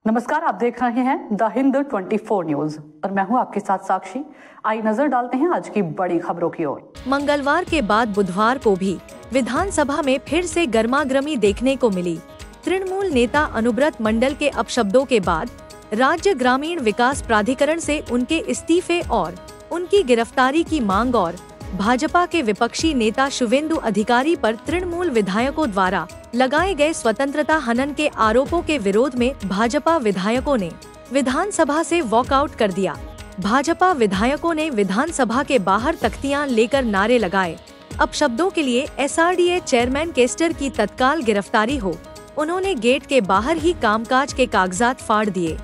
नमस्कार, आप देख रहे हैं द हिंद 24 न्यूज और मैं हूं आपके साथ साक्षी। आई नजर डालते हैं आज की बड़ी खबरों की ओर। मंगलवार के बाद बुधवार को भी विधानसभा में फिर से गर्मागर्मी देखने को मिली। तृणमूल नेता अनुब्रत मंडल के अपशब्दों के बाद राज्य ग्रामीण विकास प्राधिकरण से उनके इस्तीफे और उनकी गिरफ्तारी की मांग और भाजपा के विपक्षी नेता शुवेंदु अधिकारी पर तृणमूल विधायकों द्वारा लगाए गए स्वतंत्रता हनन के आरोपों के विरोध में भाजपा विधायकों ने विधानसभा से वॉकआउट कर दिया। भाजपा विधायकों ने विधानसभा के बाहर तख्तियां लेकर नारे लगाए। अपशब्दों के लिए एसआरडीए चेयरमैन केस्टर की तत्काल गिरफ्तारी हो। उन्होंने गेट के बाहर ही कामकाज के कागजात फाड़ दिए।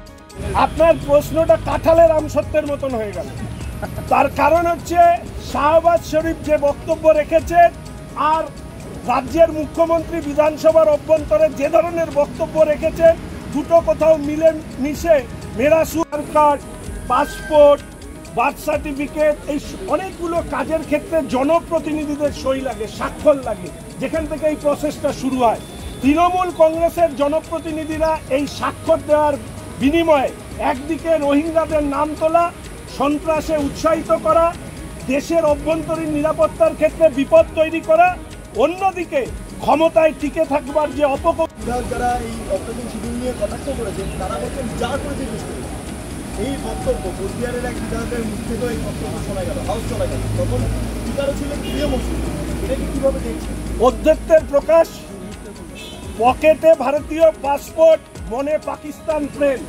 আপনার প্রশ্নটা কাঁঠালের আম সত্যের মতন হয়ে গেল। তার কারণ হচ্ছে শাহবাজ শরীফ যে বক্তব্য রেখেছেন আর রাজ্যের মুখ্যমন্ত্রী বিধানসভার অভ্যন্তরে যে ধরনের বক্তব্য রেখেছেন দুটো কোথাও মিলে মিশে মেরা sugar card, passport, birth certificate এই অনেকগুলো কাজের ক্ষেত্রে জনপ্রতিনিধিদের সই লাগে, স্বাক্ষর লাগে, যেখান থেকে এই প্রসেসটা শুরু হয়। তৃণমূল কংগ্রেসের জনপ্রতিনিধিরা এই স্বাক্ষর দেওয়ার বিনিময়ে একদিকে রোহিঙ্গাদের নাম তোলা, সন্ত্রাসে উৎসাহিত করা, দেশের অভ্যন্তরীণ নিরাপত্তার ক্ষেত্রে বিপদ তৈরি করা, অন্যদিকে ক্ষমতায় টিকে থাকবার যে যারা এই অপারেশন শিডিউল নিয়ে কটাক্ষ করেছেন তারা বলছেন যা করেছে এই বক্তব্য কোচবিহারের এক বিধায়কের মুখ থেকে এই বক্তব্য শোনা গেল, হাউস চলা গেল, তখন স্পিকারও ছিলেন প্রিয় মুসলিম। এটাকে কিভাবে দেখছেন? অধ্যক্ষের প্রকাশ, পকেটে ভারতীয় পাসপোর্ট, মনে পাকিস্তান প্রেম।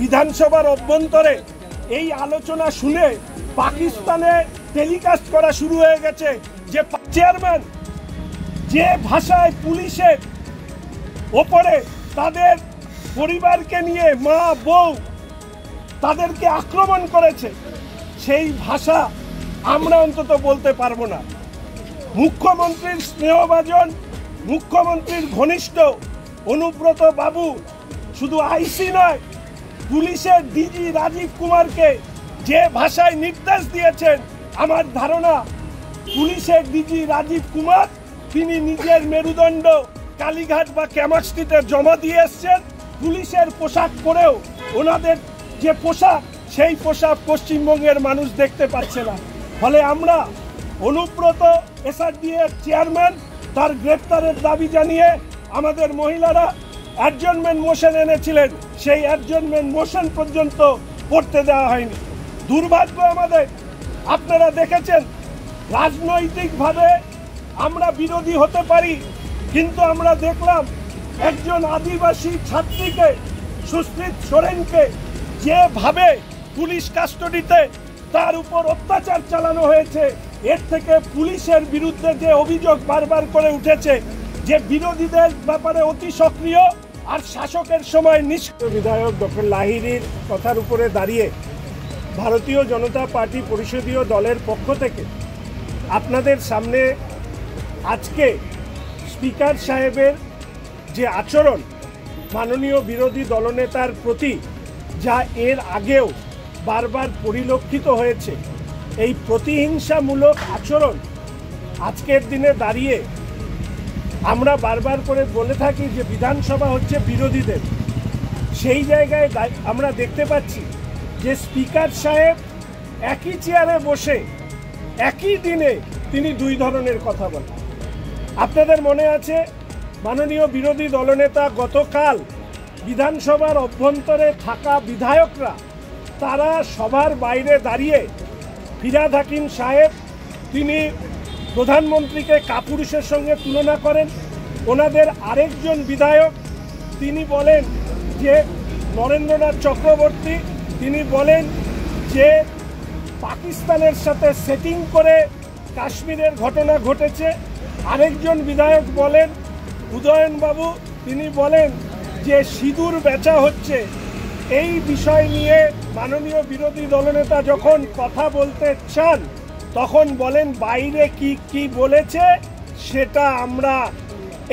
বিধানসভার অভ্যন্তরে এই আলোচনা শুনে পাকিস্তানে টেলিকাস্ট করা শুরু হয়ে গেছে যে চেয়ারম্যান যে ভাষায় পুলিশের ওপরে তাদের পরিবারকে নিয়ে মা বউ তাদেরকে আক্রমণ করেছে, সেই ভাষা আমরা অন্তত বলতে পারবো না। মুখ্যমন্ত্রীর স্নেহভাজন, মুখ্যমন্ত্রীর ঘনিষ্ঠ অনুব্রত বাবু শুধু আইসি নয়, পুলিশের ডিজি রাজীব কুমারকে যে ভাষায় নির্দেশ দিয়েছেন, আমার ধারণা পুলিশের ডিজি রাজীব কুমার তিনি নিজের মেরুদণ্ড কালীঘাট বা ক্যামাস্ট্রিতে জমা দিয়ে এসছেন। পুলিশের পোশাক পরেও ওনাদের যে পোশাক, সেই পোশাক পশ্চিমবঙ্গের মানুষ দেখতে পাচ্ছে না। ফলে আমরা অনুব্রত এসআরডিএ চেয়ারম্যান তার গ্রেপ্তারের দাবি জানিয়ে আমাদের মহিলারা অ্যাডজর্নমেন্ট মোশন এনেছিলেন, সেই অ্যাডজর্নমেন্ট মোশন পর্যন্ত করতে দেওয়া হয়নি। দুর্ভাগ্য আমাদের, আপনারা দেখেছেন রাজনৈতিকভাবে আমরা বিরোধী হতে পারি, কিন্তু আমরা দেখলাম একজন আদিবাসী ছাত্রীকে, সুস্মিত সোরেনকে যেভাবে পুলিশ কাস্টডিতে তার উপর অত্যাচার চালানো হয়েছে, এর থেকে পুলিশের বিরুদ্ধে যে অভিযোগ বারবার করে উঠেছে যে বিরোধীদের ব্যাপারে অতি সক্রিয় আর শাসকের সময় নিষ্ক্রিয়। বিধায়ক ডক্টর লাহিড়ীর কথার উপরে দাঁড়িয়ে ভারতীয় জনতা পার্টি পরিষদীয় দলের পক্ষ থেকে আপনাদের সামনে আজকে স্পিকার সাহেবের যে আচরণ মাননীয় বিরোধী দলনেতার প্রতি, যা এর আগেও বারবার পরিলক্ষিত হয়েছে, এই প্রতিহিংসামূলক আচরণ আজকের দিনে দাঁড়িয়ে আমরা বারবার করে বলে থাকি যে বিধানসভা হচ্ছে বিরোধীদের। সেই জায়গায় আমরা দেখতে পাচ্ছি যে স্পিকার সাহেব একই চেয়ারে বসে একই দিনে তিনি দুই ধরনের কথা বলেন। আপনাদের মনে আছে মাননীয় বিরোধী দলনেতা গতকাল বিধানসভার অভ্যন্তরে থাকা বিধায়করা তারা সবার বাইরে দাঁড়িয়ে ফিরহাদ হাকিম সাহেব তিনি প্রধানমন্ত্রীকে কাপুরুষের সঙ্গে তুলনা করেন। ওনাদের আরেকজন বিধায়ক তিনি বলেন যে নরেন্দ্রনাথ চক্রবর্তী তিনি বলেন যে পাকিস্তানের সাথে সেটিং করে কাশ্মীরের ঘটনা ঘটেছে। আরেকজন বিধায়ক বলেন উদয়নবাবু, তিনি বলেন যে সিঁদুর বেচা হচ্ছে। এই বিষয় নিয়ে মাননীয় বিরোধী দলনেতা যখন কথা বলতে চান তখন বলেন বাইরে কি কি বলেছে সেটা আমরা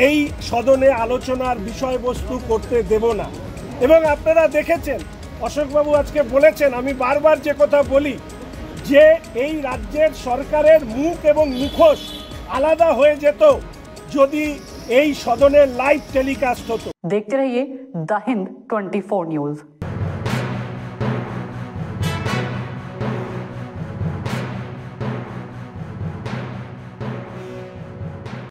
এই সদনে আলোচনার বিষয়বস্তু করতে দেব না। এবং আপনারা দেখেছেন অশোকবাবু আজকে বলেছেন, আমি বারবার যে কথা বলি যে এই রাজ্যের সরকারের মুখ এবং মুখোশ আলাদা হয়ে যেত যদি এই সদনে লাইভ টেলিকাস্ট হতো। देखते रहिए द हिंद 24 न्यूज।